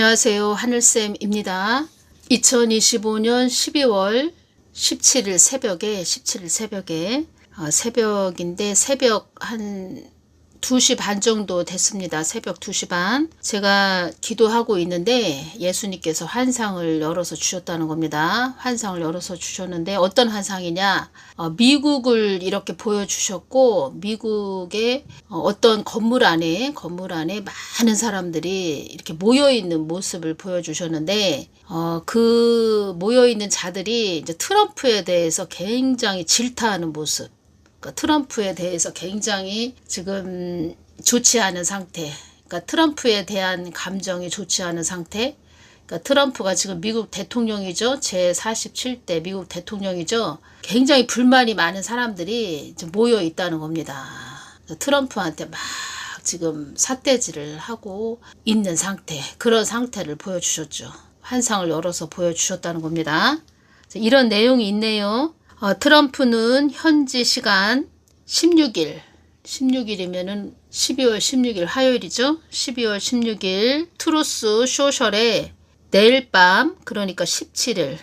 안녕하세요. 하늘쌤입니다. 2025년 12월 17일 새벽에 새벽인데 새벽 한 2시 반 정도 됐습니다. 새벽 2시 반. 제가 기도하고 있는데 예수님께서 환상을 열어서 주셨다는 겁니다. 환상을 열어서 주셨는데 어떤 환상이냐? 미국을 이렇게 보여주셨고 미국의 어떤 건물 안에 많은 사람들이 이렇게 모여있는 모습을 보여주셨는데 그 모여있는 자들이 이제 트럼프에 대해서 굉장히 질타하는 모습. 트럼프에 대해서 굉장히 지금 좋지 않은 상태. 그러니까 트럼프에 대한 감정이 좋지 않은 상태. 그러니까 트럼프가 지금 미국 대통령이죠. 제47대 미국 대통령이죠. 굉장히 불만이 많은 사람들이 모여 있다는 겁니다. 트럼프한테 막 지금 삿대질을 하고 있는 상태. 그런 상태를 보여주셨죠. 환상을 열어서 보여주셨다는 겁니다. 이런 내용이 있네요. 트럼프는 현지 시간 16일이면은 12월 16일 화요일이죠. 12월 16일 트루스 소셜에 내일 밤, 그러니까 17일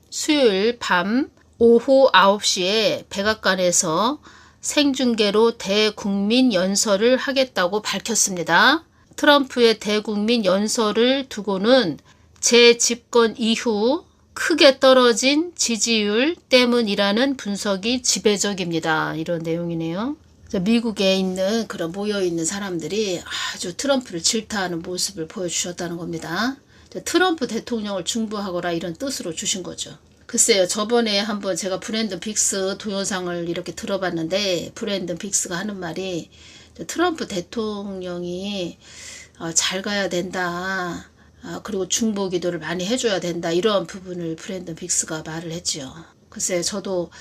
수요일 밤 오후 9시에 백악관에서 생중계로 대국민 연설을 하겠다고 밝혔습니다. 트럼프의 대국민 연설을 두고는 재집권 이후 크게 떨어진 지지율 때문이라는 분석이 지배적입니다. 이런 내용이네요. 미국에 있는 그런 모여있는 사람들이 아주 트럼프를 질타하는 모습을 보여주셨다는 겁니다. 트럼프 대통령을 중보하거라 이런 뜻으로 주신 거죠. 글쎄요, 저번에 한번 제가 브랜든 빅스 동영상을 이렇게 들어봤는데 브랜든 빅스가 하는 말이 트럼프 대통령이 잘 가야 된다. 그리고 중보 기도를 많이 해줘야 된다. 이런 부분을 브랜든 빅스가 말을 했지요. 글쎄 저도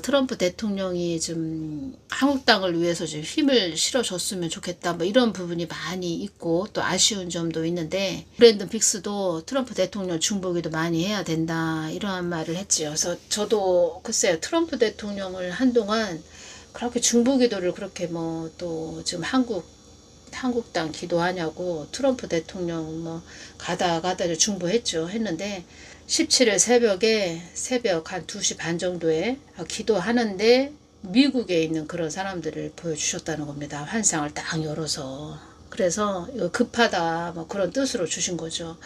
트럼프 대통령이 좀 한국당을 위해서 좀 힘을 실어줬으면 좋겠다. 뭐 이런 부분이 많이 있고 또 아쉬운 점도 있는데 브랜든 빅스도 트럼프 대통령 중보 기도 많이 해야 된다. 이러한 말을 했지요. 그래서 저도 글쎄요, 트럼프 대통령을 한동안 그렇게 중보 기도를 그렇게 뭐 또 지금 한국당 기도하냐고 트럼프 대통령 뭐 가다 중보했죠. 했는데 17일 새벽 한 2시 반 정도에 기도하는데 미국에 있는 그런 사람들을 보여주셨다는 겁니다. 환상을 딱 열어서. 그래서 이거 급하다 뭐 그런 뜻으로 주신 거죠.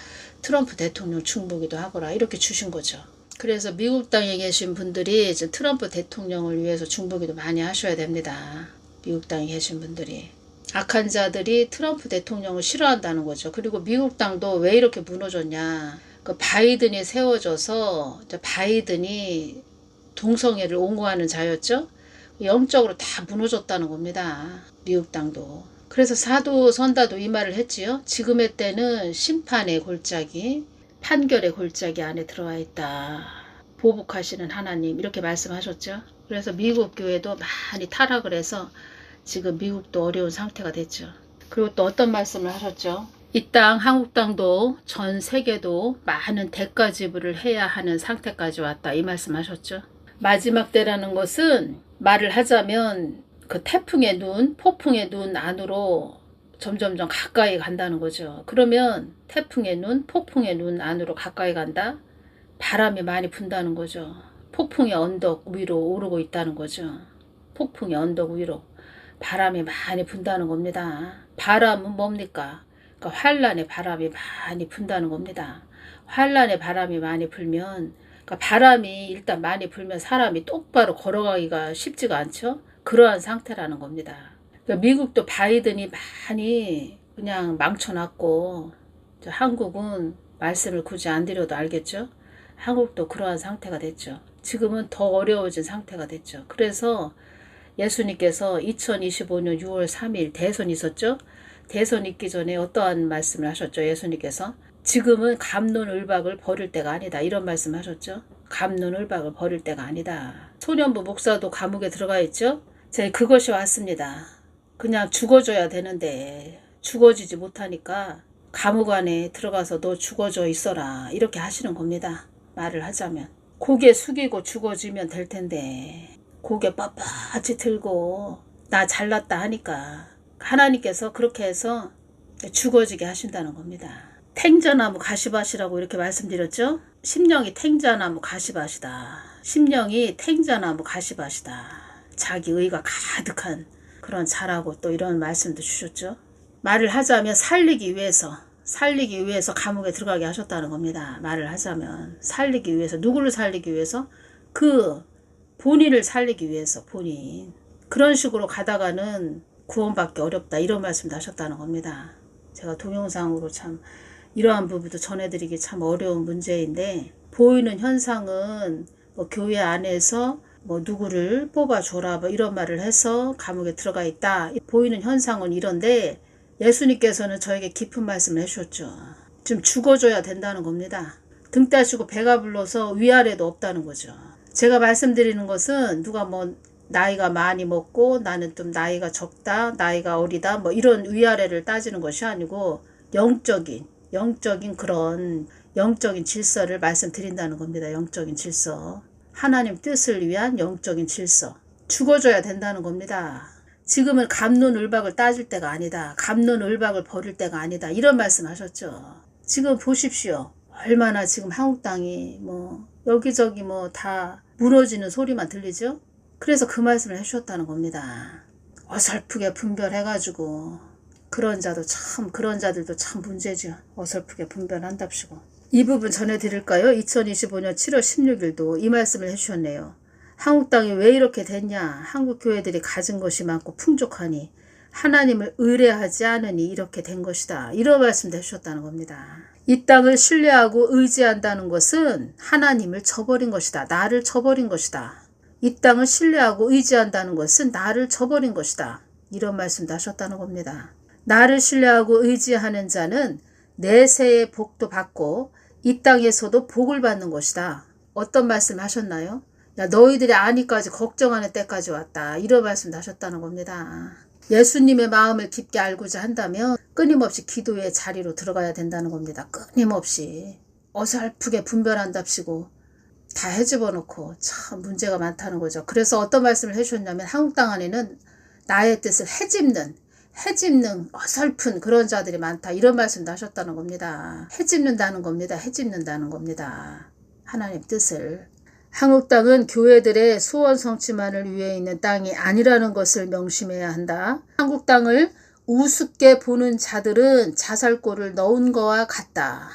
트럼프 대통령 중보기도 하거라 이렇게 주신 거죠. 그래서 미국 땅에 계신 분들이 이제 트럼프 대통령을 위해서 중보기도 많이 하셔야 됩니다. 미국 땅에 계신 분들이. 악한 자들이 트럼프 대통령을 싫어한다는 거죠. 그리고 미국 땅도 왜 이렇게 무너졌냐. 그 바이든이 세워져서 바이든이 동성애를 옹호하는 자였죠. 영적으로 다 무너졌다는 겁니다. 미국 땅도. 그래서 사도 선다도 이 말을 했지요. 지금의 때는 심판의 골짜기, 판결의 골짜기 안에 들어와 있다. 보복하시는 하나님 이렇게 말씀하셨죠. 그래서 미국 교회도 많이 타락을 해서 지금 미국도 어려운 상태가 됐죠. 그리고 또 어떤 말씀을 하셨죠. 이 땅 한국 땅도 전 세계도 많은 대가 지불을 해야 하는 상태까지 왔다. 이 말씀 하셨죠. 마지막 때라는 것은 말을 하자면 그 태풍의 눈, 폭풍의 눈 안으로 점점점 가까이 간다는 거죠. 그러면 태풍의 눈, 폭풍의 눈 안으로 가까이 간다. 바람이 많이 분다는 거죠. 폭풍의 언덕 위로 오르고 있다는 거죠. 폭풍의 언덕 위로. 바람이 많이 분다는 겁니다. 바람은 뭡니까? 그러니까 환란의 바람이 많이 분다는 겁니다. 환란의 바람이 많이 불면, 그러니까 바람이 일단 많이 불면 사람이 똑바로 걸어가기가 쉽지가 않죠. 그러한 상태라는 겁니다. 그러니까 미국도 바이든이 많이 그냥 망쳐놨고, 한국은 말씀을 굳이 안 드려도 알겠죠. 한국도 그러한 상태가 됐죠. 지금은 더 어려워진 상태가 됐죠. 그래서 예수님께서 2025년 6월 3일 대선 있었죠. 대선 있기 전에 어떠한 말씀을 하셨죠. 예수님께서 지금은 갑론을박을 버릴 때가 아니다. 이런 말씀 하셨죠. 갑론을박을 버릴 때가 아니다. 소년부 목사도 감옥에 들어가 있죠. 그것이 왔습니다. 그냥 죽어줘야 되는데 죽어지지 못하니까 감옥 안에 들어가서 너 죽어져 있어라. 이렇게 하시는 겁니다. 말을 하자면. 고개 숙이고 죽어지면 될 텐데 고개 빳빳이 들고 나 잘났다 하니까 하나님께서 그렇게 해서 죽어지게 하신다는 겁니다. 탱자나무 가시밭이라고 이렇게 말씀드렸죠. 심령이 탱자나무 가시밭이다. 심령이 탱자나무 가시밭이다. 자기 의가 가득한 그런 자라고 또 이런 말씀도 주셨죠. 말을 하자면 살리기 위해서 감옥에 들어가게 하셨다는 겁니다. 말을 하자면 살리기 위해서, 누구를 살리기 위해서? 그 본인을 살리기 위해서, 본인. 그런 식으로 가다가는 구원받기 어렵다, 이런 말씀도 하셨다는 겁니다. 제가 동영상으로 참 이러한 부분도 전해드리기 참 어려운 문제인데, 보이는 현상은 뭐 교회 안에서 뭐 누구를 뽑아줘라 뭐 이런 말을 해서 감옥에 들어가 있다. 보이는 현상은 이런데, 예수님께서는 저에게 깊은 말씀을 해주셨죠. 좀 죽어줘야 된다는 겁니다. 등 따시고 배가 불러서 위아래도 없다는 거죠. 제가 말씀드리는 것은 누가 뭐 나이가 많이 먹고 나는 좀 나이가 적다, 나이가 어리다 뭐 이런 위아래를 따지는 것이 아니고 영적인 그런 영적인 질서를 말씀드린다는 겁니다. 영적인 질서. 하나님 뜻을 위한 영적인 질서. 죽어줘야 된다는 겁니다. 지금은 갑론을박을 따질 때가 아니다. 갑론을박을 버릴 때가 아니다. 이런 말씀하셨죠. 지금 보십시오. 얼마나 지금 한국 땅이 뭐 여기저기 뭐 다 무너지는 소리만 들리죠. 그래서 그 말씀을 해주셨다는 겁니다. 어설프게 분별해가지고 그런 자들도 참 문제죠. 어설프게 분별한답시고. 이 부분 전해드릴까요? 2025년 7월 16일도 이 말씀을 해주셨네요. 한국 땅이 왜 이렇게 됐냐? 한국 교회들이 가진 것이 많고 풍족하니 하나님을 의뢰하지 않으니 이렇게 된 것이다. 이런 말씀도 해주셨다는 겁니다. 이 땅을 신뢰하고 의지한다는 것은 하나님을 저버린 것이다. 나를 저버린 것이다. 이 땅을 신뢰하고 의지한다는 것은 나를 저버린 것이다. 이런 말씀도 하셨다는 겁니다. 나를 신뢰하고 의지하는 자는 내세의 복도 받고 이 땅에서도 복을 받는 것이다. 어떤 말씀 하셨나요? 야, 너희들이 아니까지 걱정하는 때까지 왔다. 이런 말씀도 하셨다는 겁니다. 예수님의 마음을 깊게 알고자 한다면 끊임없이 기도의 자리로 들어가야 된다는 겁니다. 끊임없이. 어설프게 분별한답시고 다 헤집어놓고 참 문제가 많다는 거죠. 그래서 어떤 말씀을 해주셨냐면 한국 땅 안에는 나의 뜻을 헤집는 어설픈 그런 자들이 많다. 이런 말씀도 하셨다는 겁니다. 헤집는다는 겁니다. 하나님 뜻을. 한국 땅은 교회들의 소원 성취만을 위해 있는 땅이 아니라는 것을 명심해야 한다. 한국 땅을 우습게 보는 자들은 자살골을 넣은 거와 같다.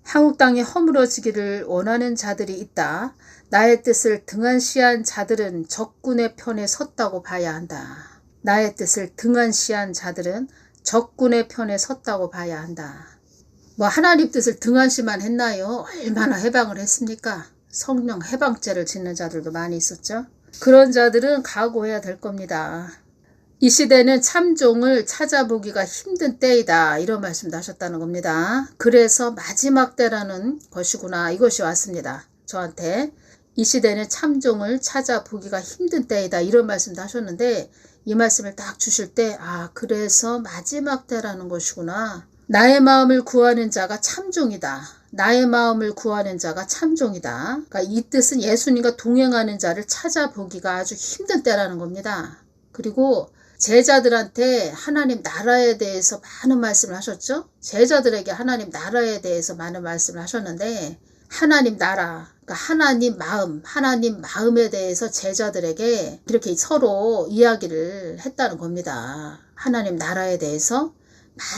한국 땅이 허물어지기를 원하는 자들이 있다. 나의 뜻을 등한시한 자들은 적군의 편에 섰다고 봐야 한다. 나의 뜻을 등한시한 자들은 적군의 편에 섰다고 봐야 한다. 뭐 하나님 뜻을 등한시만 했나요? 얼마나 해방을 했습니까? 성령 해방죄를 짓는 자들도 많이 있었죠. 그런 자들은 각오해야 될 겁니다. 이 시대는 참종을 찾아보기가 힘든 때이다. 이런 말씀도 하셨다는 겁니다. 그래서 마지막 때라는 것이구나. 이것이 왔습니다. 저한테. 이 시대는 참종을 찾아보기가 힘든 때이다. 이런 말씀도 하셨는데 이 말씀을 딱 주실 때 그래서 마지막 때라는 것이구나. 나의 마음을 구하는 자가 참종이다. 그러니까 이 뜻은 예수님과 동행하는 자를 찾아보기가 아주 힘든 때라는 겁니다. 그리고 제자들한테 하나님 나라에 대해서 많은 말씀을 하셨죠. 제자들에게 하나님 나라에 대해서 많은 말씀을 하셨는데 하나님 나라, 그러니까 하나님 마음에 대해서 제자들에게 이렇게 서로 이야기를 했다는 겁니다. 하나님 나라에 대해서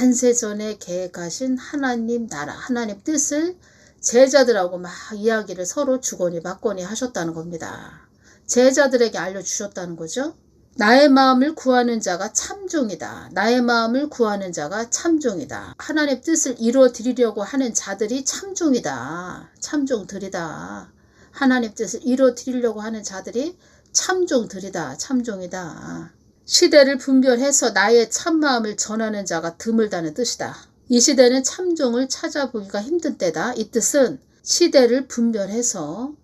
만세전에 계획하신 하나님 나라, 하나님 뜻을 제자들하고 막 이야기를 서로 주거니 받거니 하셨다는 겁니다. 제자들에게 알려주셨다는 거죠. 나의 마음을 구하는 자가 참종이다. 하나님 뜻을 이루어드리려고 하는 자들이 참종이다. 하나님 뜻을 이루어드리려고 하는 자들이 참종이다. 시대를 분별해서 나의 참마음을 전하는 자가 드물다는 뜻이다. 이 시대는 참종을 찾아보기가 힘든 때다. 이 뜻은 시대를 분별해서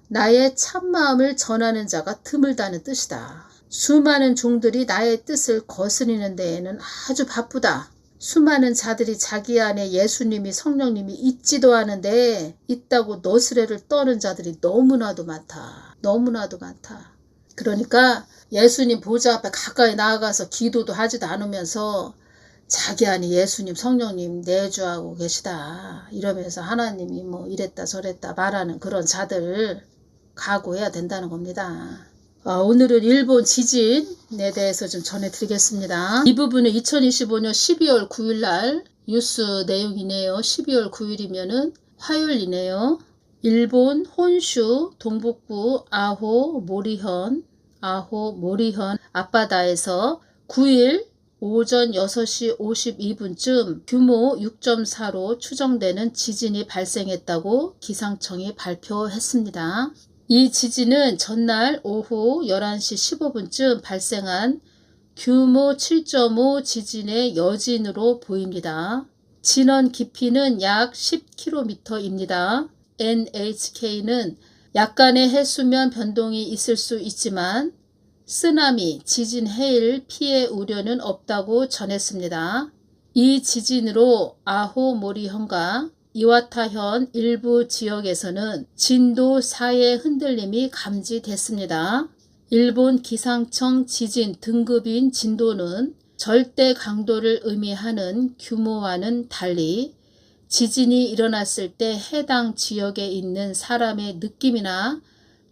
나의 참마음을 전하는 자가 드물다는 뜻이다. 수많은 종들이 나의 뜻을 거스리는 데에는 아주 바쁘다. 수많은 자들이 자기 안에 예수님이 성령님이 있지도 않은데 있다고 너스레를 떠는 자들이 너무나도 많다. 그러니까 예수님 보좌 앞에 가까이 나아가서 기도도 하지도 않으면서 자기 안에 예수님 성령님 내주하고 계시다 이러면서 하나님이 뭐 이랬다 저랬다 말하는 그런 자들 각오해야 된다는 겁니다. 오늘은 일본 지진에 대해서 좀 전해드리겠습니다. 이 부분은 2025년 12월 9일 날 뉴스 내용이네요. 12월 9일이면은 화요일이네요. 일본 혼슈 동북부 아호 모리현 앞바다에서 9일 오전 6시 52분쯤 규모 6.4로 추정되는 지진이 발생했다고 기상청이 발표했습니다. 이 지진은 전날 오후 11시 15분쯤 발생한 규모 7.5 지진의 여진으로 보입니다. 진원 깊이는 약 10km입니다. NHK는 약간의 해수면 변동이 있을 수 있지만 쓰나미, 지진 해일 피해 우려는 없다고 전했습니다. 이 지진으로 아호모리현과 이와타현 일부 지역에서는 진도 4의 흔들림이 감지됐습니다. 일본 기상청 지진 등급인 진도는 절대 강도를 의미하는 규모와는 달리 지진이 일어났을 때 해당 지역에 있는 사람의 느낌이나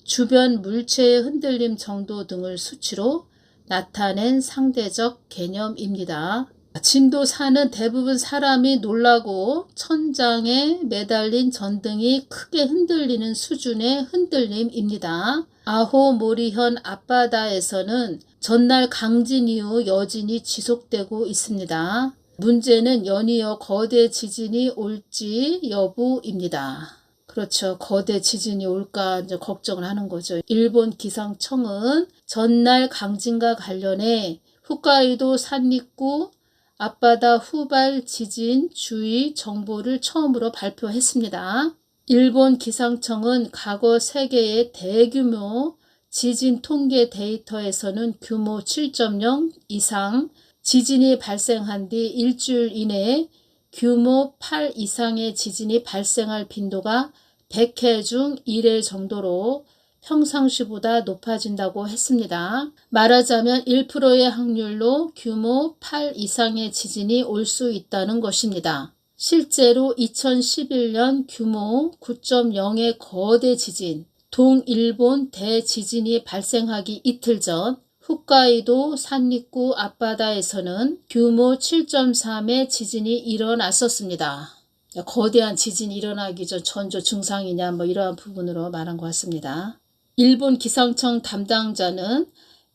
주변 물체의 흔들림 정도 등을 수치로 나타낸 상대적 개념입니다. 진도 4는 대부분 사람이 놀라고 천장에 매달린 전등이 크게 흔들리는 수준의 흔들림입니다. 아호모리현 앞바다에서는 전날 강진 이후 여진이 지속되고 있습니다. 문제는 연이어 거대 지진이 올지 여부입니다. 그렇죠. 거대 지진이 올까 이제 걱정을 하는 거죠. 일본 기상청은 전날 강진과 관련해 홋카이도 산리쿠 앞바다 후발 지진 주의 정보를 처음으로 발표했습니다. 일본 기상청은 과거 3개의 대규모 지진 통계 데이터에서는 규모 7.0 이상 지진이 발생한 뒤 일주일 이내에 규모 8 이상의 지진이 발생할 빈도가 100회 중 1회 정도로 평상시보다 높아진다고 했습니다. 말하자면 1%의 확률로 규모 8 이상의 지진이 올 수 있다는 것입니다. 실제로 2011년 규모 9.0의 거대 지진, 동일본 대지진이 발생하기 이틀 전 홋카이도 산리쿠 앞바다에서는 규모 7.3의 지진이 일어났었습니다. 거대한 지진이 일어나기 전 전조 증상이냐 뭐 이러한 부분으로 말한 것 같습니다. 일본 기상청 담당자는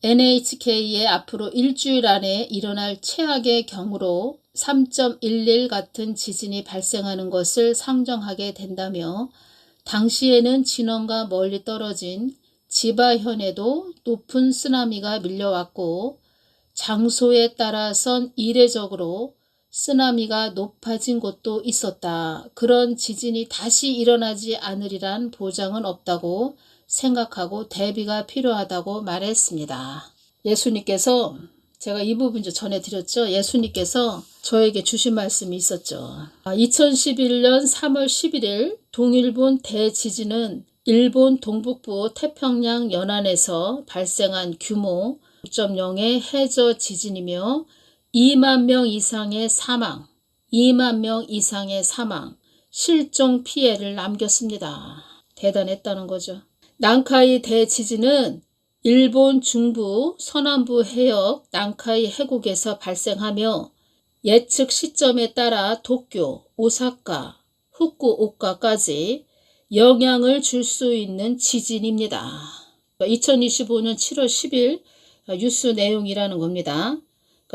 NHK에 앞으로 일주일 안에 일어날 최악의 경우로 3.11 같은 지진이 발생하는 것을 상정하게 된다며 당시에는 진원과 멀리 떨어진 지바현에도 높은 쓰나미가 밀려왔고 장소에 따라선 이례적으로 쓰나미가 높아진 곳도 있었다. 그런 지진이 다시 일어나지 않으리란 보장은 없다고 생각하고 대비가 필요하다고 말했습니다. 예수님께서 제가 이 부분 좀 전해드렸죠. 예수님께서 저에게 주신 말씀이 있었죠. 2011년 3월 11일 동일본 대지진은 일본 동북부 태평양 연안에서 발생한 규모 6.0의 해저 지진이며 2만 명 이상의 사망, 실종 피해를 남겼습니다. 대단했다는 거죠. 난카이 대지진은 일본 중부 서남부 해역 난카이 해국에서 발생하며 예측 시점에 따라 도쿄, 오사카, 후쿠오카까지 영향을 줄 수 있는 지진입니다. 2025년 7월 10일 뉴스 내용이라는 겁니다.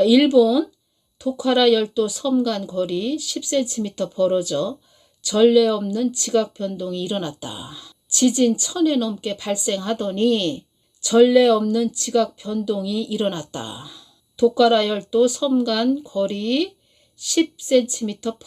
일본 도카라 열도 섬 간 거리 10cm 벌어져 전례 없는 지각 변동이 일어났다. 지진 1000회 넘게 발생하더니 전례 없는 지각 변동이 일어났다. 도카라 열도 섬 간 거리 10cm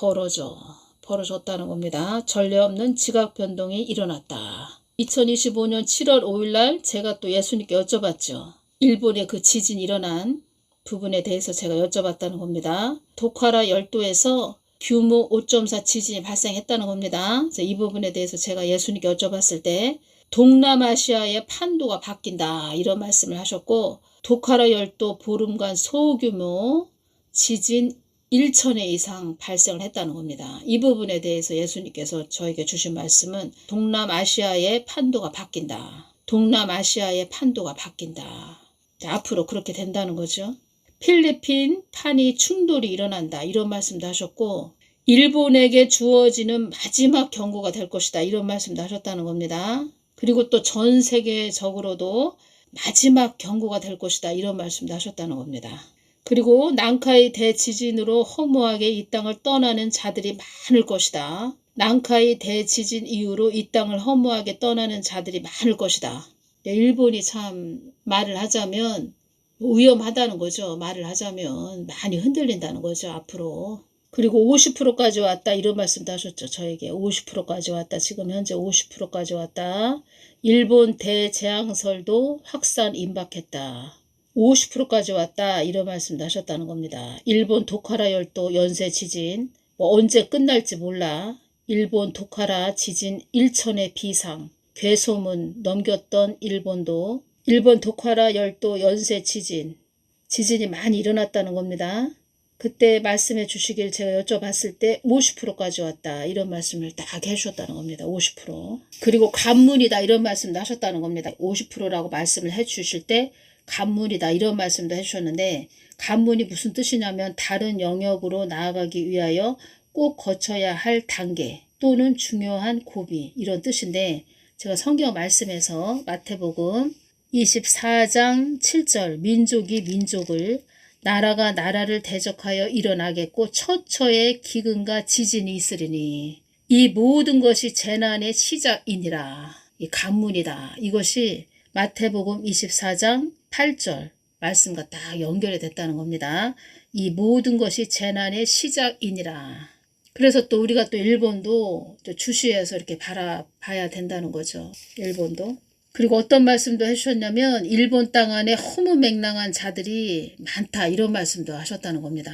벌어졌다는 겁니다. 전례 없는 지각 변동이 일어났다. 2025년 7월 5일 날 제가 또 예수님께 여쭤봤죠. 일본의 그 지진 일어난 부분에 대해서 제가 여쭤봤다는 겁니다. 도카라 열도에서 규모 5.4 지진이 발생했다는 겁니다. 이 부분에 대해서 제가 예수님께 여쭤봤을 때 동남아시아의 판도가 바뀐다 이런 말씀을 하셨고 도카라 열도 보름간 소규모 지진 1,000회 이상 발생을 했다는 겁니다. 이 부분에 대해서 예수님께서 저에게 주신 말씀은 동남아시아의 판도가 바뀐다. 동남아시아의 판도가 바뀐다. 앞으로 그렇게 된다는 거죠. 필리핀 판이 충돌이 일어난다. 이런 말씀도 하셨고 일본에게 주어지는 마지막 경고가 될 것이다. 이런 말씀도 하셨다는 겁니다. 그리고 또 전 세계적으로도 마지막 경고가 될 것이다. 이런 말씀도 하셨다는 겁니다. 그리고 난카이 대지진으로 허무하게 이 땅을 떠나는 자들이 많을 것이다. 난카이 대지진 이후로 이 땅을 허무하게 떠나는 자들이 많을 것이다. 일본이 참 말을 하자면 위험하다는 거죠. 말을 하자면 많이 흔들린다는 거죠. 앞으로. 그리고 50%까지 왔다. 이런 말씀도 하셨죠. 저에게 50%까지 왔다. 지금 현재 50%까지 왔다. 일본 대재앙설도 확산 임박했다. 50%까지 왔다. 이런 말씀도 하셨다는 겁니다. 일본 도카라 열도 연쇄 지진 언제 끝날지 몰라. 일본 도카라 지진 1,000회 비상 괴소문 넘겼던 일본도 일본 도카라 열도 연쇄 지진이 많이 일어났다는 겁니다. 그때 말씀해 주시길 제가 여쭤봤을 때 50%까지 왔다. 이런 말씀을 딱 해주셨다는 겁니다. 50%. 그리고 간문이다. 이런 말씀도 하셨다는 겁니다. 50%라고 말씀을 해 주실 때 간문이다. 이런 말씀도 해주셨는데 간문이 무슨 뜻이냐면 다른 영역으로 나아가기 위하여 꼭 거쳐야 할 단계 또는 중요한 고비 이런 뜻인데 제가 성경 말씀에서 마태복음 24장 7절 민족이 민족을 나라가 나라를 대적하여 일어나겠고 처처에 기근과 지진이 있으리니 이 모든 것이 재난의 시작이니라. 이 간문이다. 이것이 마태복음 24장 8절 말씀과 딱 연결이 됐다는 겁니다. 이 모든 것이 재난의 시작이니라. 그래서 또 우리가 또 일본도 또 주시해서 이렇게 바라봐야 된다는 거죠. 일본도. 그리고 어떤 말씀도 해주셨냐면 일본 땅 안에 허무맹랑한 자들이 많다. 이런 말씀도 하셨다는 겁니다.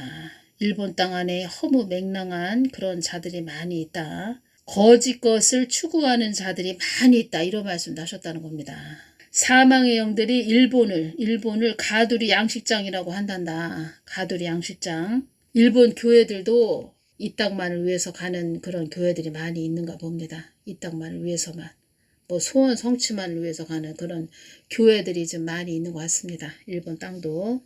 일본 땅 안에 허무맹랑한 그런 자들이 많이 있다. 거짓 것을 추구하는 자들이 많이 있다. 이런 말씀도 하셨다는 겁니다. 사망의 영들이 일본을 가두리 양식장이라고 한단다. 가두리 양식장. 일본 교회들도 이 땅만을 위해서 가는 그런 교회들이 많이 있는가 봅니다. 이 땅만을 위해서만. 소원 성취만을 위해서 가는 그런 교회들이 좀 많이 있는 것 같습니다. 일본 땅도.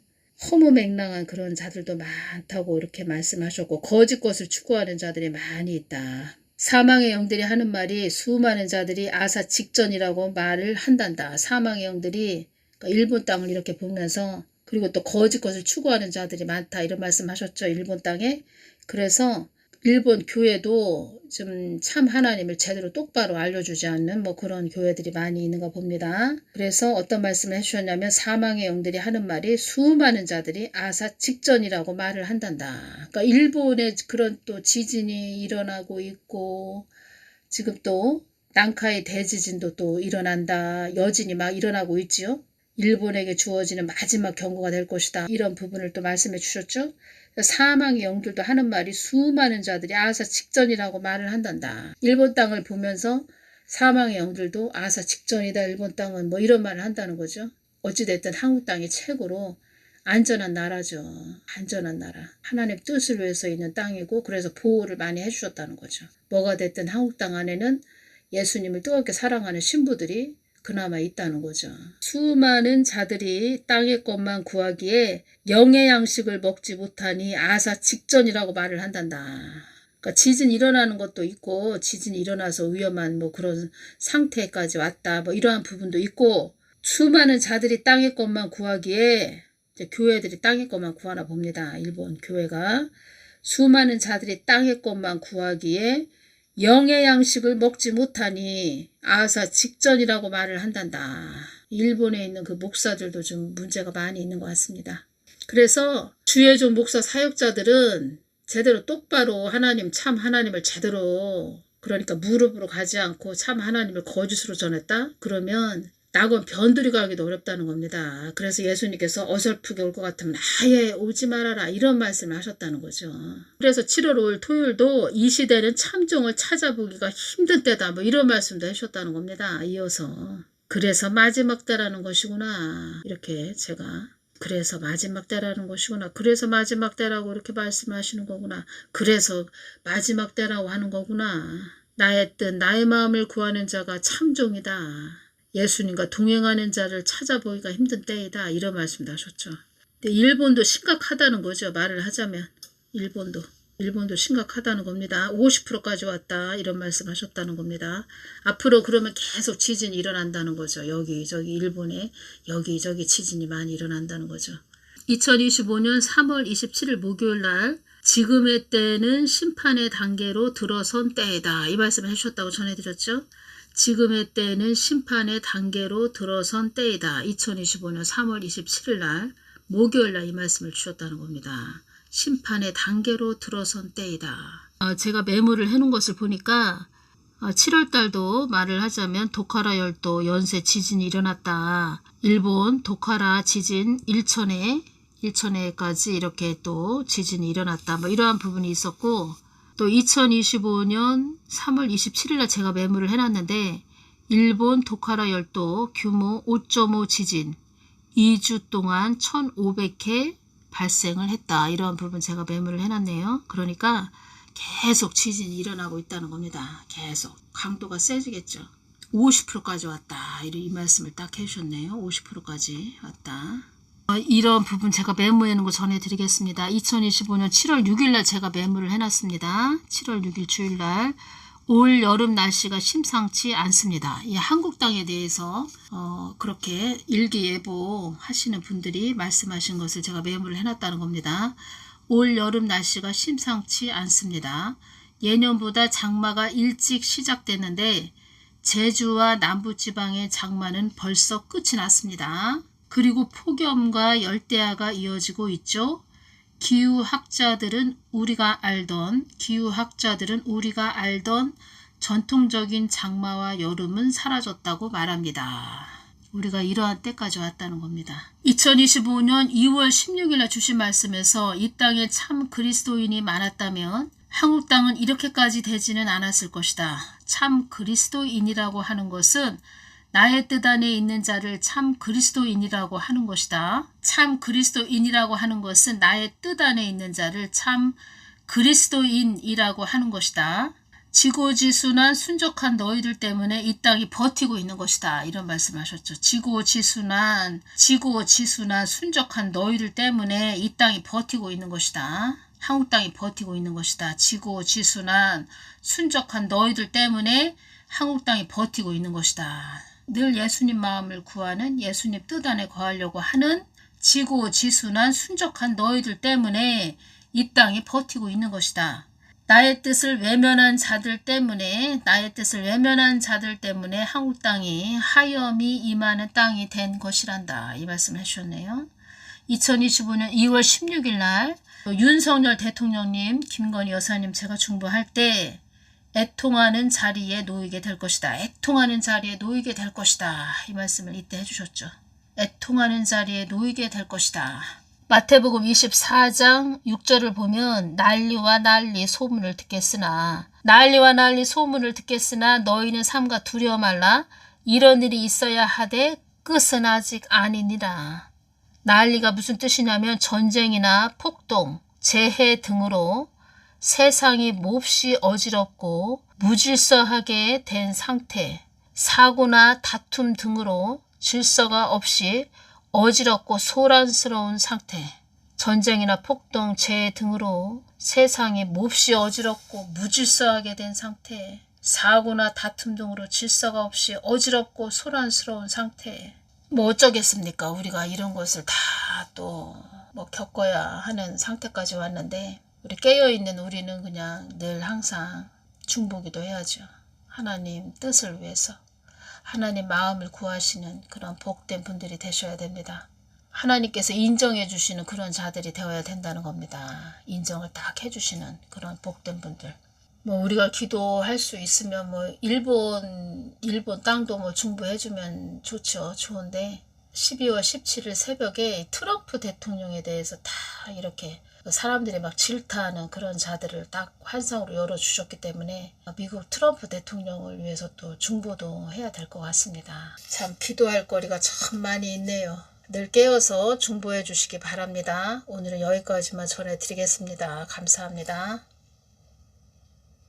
허무맹랑한 그런 자들도 많다고 이렇게 말씀하셨고 거짓 것을 추구하는 자들이 많이 있다. 사망의 영들이 하는 말이 수많은 자들이 아사 직전이라고 말을 한단다. 사망의 영들이 일본 땅을 이렇게 보면서 그리고 또 거짓 것을 추구하는 자들이 많다. 이런 말씀하셨죠. 일본 땅에. 그래서 일본 교회도 좀 참 하나님을 제대로 똑바로 알려주지 않는 그런 교회들이 많이 있는가 봅니다. 그래서 어떤 말씀을 해주셨냐면 사망의 영들이 하는 말이 수많은 자들이 아사 직전이라고 말을 한단다. 그러니까 일본에 그런 또 지진이 일어나고 있고 지금 또 난카이 대지진도 또 일어난다. 여진이 막 일어나고 있지요. 일본에게 주어지는 마지막 경고가 될 것이다. 이런 부분을 또 말씀해 주셨죠. 사망의 영들도 하는 말이 수많은 자들이 아사 직전이라고 말을 한단다. 일본 땅을 보면서 사망의 영들도 아사 직전이다. 일본 땅은 이런 말을 한다는 거죠. 어찌됐든 한국 땅이 최고로 안전한 나라죠. 안전한 나라. 하나님 뜻을 위해서 있는 땅이고 그래서 보호를 많이 해주셨다는 거죠. 뭐가 됐든 한국 땅 안에는 예수님을 뜨겁게 사랑하는 신부들이 그나마 있다는 거죠. 수많은 자들이 땅의 것만 구하기에 영의 양식을 먹지 못하니 아사 직전이라고 말을 한단다. 그러니까 지진 일어나는 것도 있고 지진이 일어나서 위험한 그런 상태까지 왔다. 이러한 부분도 있고 수많은 자들이 땅의 것만 구하기에 이제 교회들이 땅의 것만 구하나 봅니다. 일본 교회가 수많은 자들이 땅의 것만 구하기에 영의 양식을 먹지 못하니 아사 직전이라고 말을 한단다. 일본에 있는 그 목사들도 좀 문제가 많이 있는 것 같습니다. 그래서 주의 종 목사 사역자들은 제대로 똑바로 참 하나님을 제대로 그러니까 무릎으로 가지 않고 참 하나님을 거짓으로 전했다? 그러면 낙원 변두리 가기도 어렵다는 겁니다. 그래서 예수님께서 어설프게 올 것 같으면 아예 오지 말아라 이런 말씀을 하셨다는 거죠. 그래서 7월 5일 토요일도 이 시대는 참종을 찾아보기가 힘든 때다 이런 말씀도 하셨다는 겁니다. 이어서. 그래서 마지막 때라는 것이구나. 이렇게 제가 그래서 마지막 때라는 것이구나. 그래서 마지막 때라고 이렇게 말씀하시는 거구나. 그래서 마지막 때라고 하는 거구나. 나의 뜻, 나의 마음을 구하는 자가 참종이다. 예수님과 동행하는 자를 찾아보기가 힘든 때이다. 이런 말씀도 하셨죠. 근데 일본도 심각하다는 거죠. 말을 하자면. 일본도 심각하다는 겁니다. 50%까지 왔다. 이런 말씀 하셨다는 겁니다. 앞으로 그러면 계속 지진이 일어난다는 거죠. 여기저기 일본에 여기저기 지진이 많이 일어난다는 거죠. 2025년 3월 27일 목요일 날 지금의 때는 심판의 단계로 들어선 때이다. 이 말씀을 해주셨다고 전해드렸죠. 지금의 때는 심판의 단계로 들어선 때이다. 2025년 3월 27일 날 목요일 날 이 말씀을 주셨다는 겁니다. 심판의 단계로 들어선 때이다. 제가 메모를 해놓은 것을 보니까 7월 달도 말을 하자면 도카라 열도 연쇄 지진이 일어났다. 일본 도카라 지진 일천에까지 이렇게 또 지진이 일어났다. 뭐 이러한 부분이 있었고 또 2025년 3월 27일 날 제가 메모를 해놨는데 일본 도카라 열도 규모 5.5 지진 2주 동안 1500회 발생을 했다. 이런 부분 제가 메모를 해놨네요. 그러니까 계속 지진이 일어나고 있다는 겁니다. 계속 강도가 세지겠죠. 50%까지 왔다. 이 말씀을 딱 해주셨네요. 50%까지 왔다. 이런 부분 제가 메모해놓은 거 전해드리겠습니다. 2025년 7월 6일날 제가 메모를 해놨습니다. 7월 6일 주일날 올 여름 날씨가 심상치 않습니다. 이 한국 땅에 대해서 그렇게 일기예보 하시는 분들이 말씀하신 것을 제가 메모를 해놨다는 겁니다. 올 여름 날씨가 심상치 않습니다. 예년보다 장마가 일찍 시작됐는데 제주와 남부지방의 장마는 벌써 끝이 났습니다. 그리고 폭염과 열대야가 이어지고 있죠. 기후학자들은 우리가 알던 전통적인 장마와 여름은 사라졌다고 말합니다. 우리가 이러한 때까지 왔다는 겁니다. 2025년 2월 16일날 주신 말씀에서 이 땅에 참 그리스도인이 많았다면 한국 땅은 이렇게까지 되지는 않았을 것이다. 참 그리스도인이라고 하는 것은 나의 뜻 안에 있는 자를 참 그리스도인이라고 하는 것이다. 참 그리스도인이라고 하는 것은 나의 뜻 안에 있는 자를 참 그리스도인이라고 하는 것이다. 지고지순한 순적한 너희들 때문에 이 땅이 버티고 있는 것이다. 이런 말씀하셨죠. 지고지순한 순적한 너희들 때문에 이 땅이 버티고 있는 것이다. 한국 땅이 버티고 있는 것이다. 지고지순한 순적한 너희들 때문에 한국 땅이 버티고 있는 것이다. 늘 예수님 마음을 구하는 예수님 뜻 안에 거하려고 하는 지고지순한 순적한 너희들 때문에 이 땅이 버티고 있는 것이다. 나의 뜻을 외면한 자들 때문에 한국 땅이 하염이 임하는 땅이 된 것이란다. 이 말씀을 해주셨네요. 2025년 2월 16일 날 윤석열 대통령님, 김건희 여사님 제가 중보할 때 애통하는 자리에 놓이게 될 것이다. 애통하는 자리에 놓이게 될 것이다. 이 말씀을 이때 해주셨죠. 애통하는 자리에 놓이게 될 것이다. 마태복음 24장 6절을 보면 난리와 난리 소문을 듣겠으나 너희는 삼가 두려워 말라. 이런 일이 있어야 하되 끝은 아직 아니니라. 난리가 무슨 뜻이냐면 전쟁이나 폭동, 재해 등으로 세상이 몹시 어지럽고 무질서하게 된 상태, 사고나 다툼 등으로 질서가 없이 어지럽고 소란스러운 상태, 전쟁이나 폭동, 재해 등으로 세상이 몹시 어지럽고 무질서하게 된 상태, 사고나 다툼 등으로 질서가 없이 어지럽고 소란스러운 상태. 뭐 어쩌겠습니까? 우리가 이런 것을 다 또 뭐 겪어야 하는 상태까지 왔는데 우리 깨어있는 우리는 그냥 늘 항상 중보기도 해야죠. 하나님 뜻을 위해서 하나님 마음을 구하시는 그런 복된 분들이 되셔야 됩니다. 하나님께서 인정해 주시는 그런 자들이 되어야 된다는 겁니다. 인정을 딱 해주시는 그런 복된 분들. 뭐 우리가 기도할 수 있으면 뭐 일본 땅도 뭐 중보해주면 좋죠. 좋은데 12월 17일 새벽에 트럼프 대통령에 대해서 다 이렇게 사람들이 막 질타하는 그런 자들을 딱 환상으로 열어주셨기 때문에 미국 트럼프 대통령을 위해서 또 중보도 해야 될 것 같습니다. 참 기도할 거리가 참 많이 있네요. 늘 깨어서 중보해 주시기 바랍니다. 오늘은 여기까지만 전해드리겠습니다. 감사합니다.